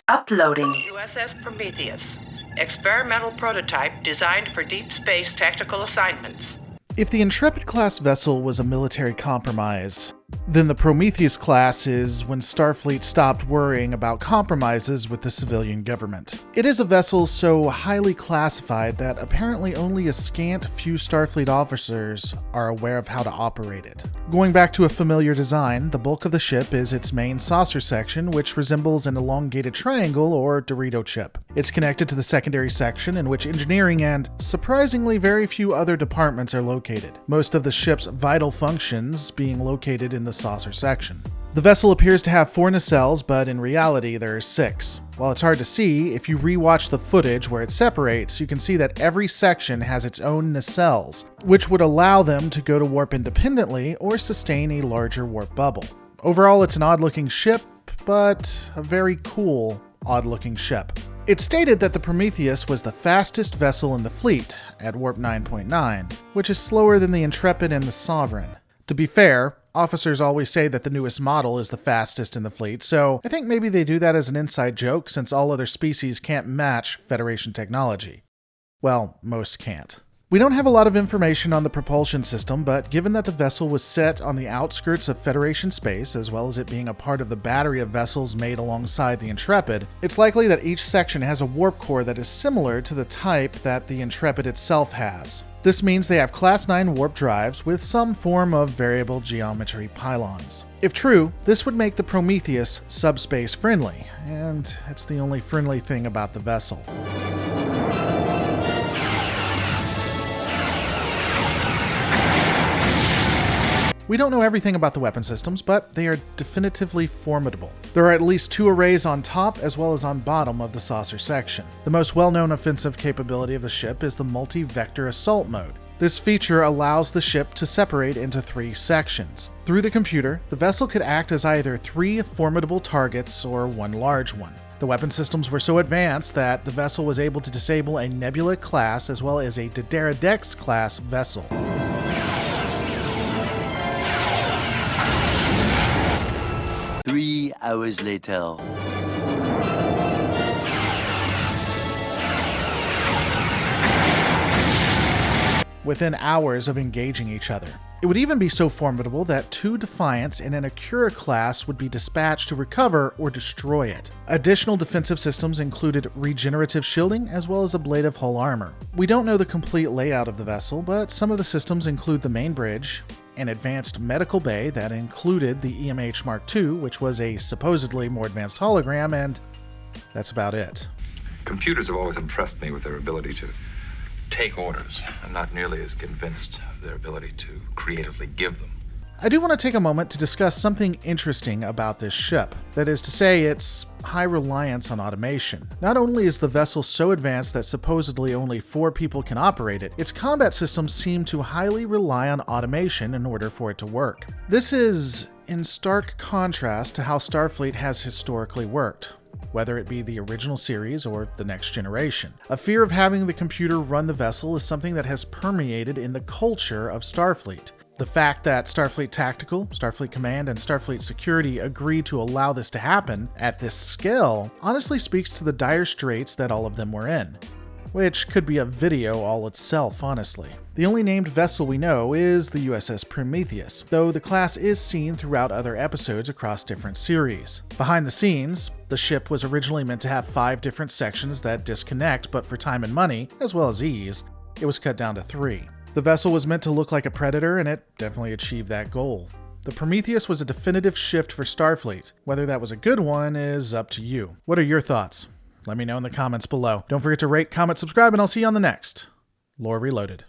Uploading. USS Prometheus. Experimental prototype designed for deep space tactical assignments. If the Intrepid-class vessel was a military compromise, then the Prometheus class is when Starfleet stopped worrying about compromises with the civilian government. It is a vessel so highly classified that apparently only a scant few Starfleet officers are aware of how to operate it. Going back to a familiar design, the bulk of the ship is its main saucer section, which resembles an elongated triangle or Dorito chip. It's connected to the secondary section in which engineering and, surprisingly, very few other departments are located, most of the ship's vital functions being located in the saucer section. The vessel appears to have 4 nacelles, but in reality there are 6. While it's hard to see, if you rewatch the footage where it separates, you can see that every section has its own nacelles, which would allow them to go to warp independently or sustain a larger warp bubble. Overall, it's an odd-looking ship, but a very cool, odd-looking ship. It's stated that the Prometheus was the fastest vessel in the fleet, at warp 9.9, which is slower than the Intrepid and the Sovereign. To be fair, officers always say that the newest model is the fastest in the fleet, so I think maybe they do that as an inside joke since all other species can't match Federation technology. Well, most can't. We don't have a lot of information on the propulsion system, but given that the vessel was set on the outskirts of Federation space, as well as it being a part of the battery of vessels made alongside the Intrepid, it's likely that each section has a warp core that is similar to the type that the Intrepid itself has. This means they have Class 9 warp drives with some form of variable geometry pylons. If true, this would make the Prometheus subspace friendly, and it's the only friendly thing about the vessel. We don't know everything about the weapon systems, but they are definitively formidable. There are at least 2 arrays on top as well as on bottom of the saucer section. The most well-known offensive capability of the ship is the multi-vector assault mode. This feature allows the ship to separate into 3 sections. Through the computer, the vessel could act as either 3 formidable targets or 1 large one. The weapon systems were so advanced that the vessel was able to disable a Nebula class as well as a Dideridex class vessel. Three hours later. Within hours of engaging each other. It would even be so formidable that 2 Defiants in an Acura class would be dispatched to recover or destroy it. Additional defensive systems included regenerative shielding as well as ablative hull armor. We don't know the complete layout of the vessel, but some of the systems include the main bridge, an advanced medical bay that included the EMH Mark II, which was a supposedly more advanced hologram, and that's about it. Computers have always impressed me with their ability to take orders. I'm not nearly as convinced of their ability to creatively give them. I do want to take a moment to discuss something interesting about this ship. That is to say, its high reliance on automation. Not only is the vessel so advanced that supposedly only 4 people can operate it, its combat systems seem to highly rely on automation in order for it to work. This is in stark contrast to how Starfleet has historically worked, whether it be the original series or the next generation. A fear of having the computer run the vessel is something that has permeated in the culture of Starfleet. The fact that Starfleet Tactical, Starfleet Command, and Starfleet Security agreed to allow this to happen at this scale honestly speaks to the dire straits that all of them were in, which could be a video all itself, honestly. The only named vessel we know is the USS Prometheus, though the class is seen throughout other episodes across different series. Behind the scenes, the ship was originally meant to have 5 different sections that disconnect, but for time and money, as well as ease, it was cut down to 3. The vessel was meant to look like a Predator, and it definitely achieved that goal. The Prometheus was a definitive shift for Starfleet. Whether that was a good one is up to you. What are your thoughts? Let me know in the comments below. Don't forget to rate, comment, subscribe, and I'll see you on the next Lore Reloaded.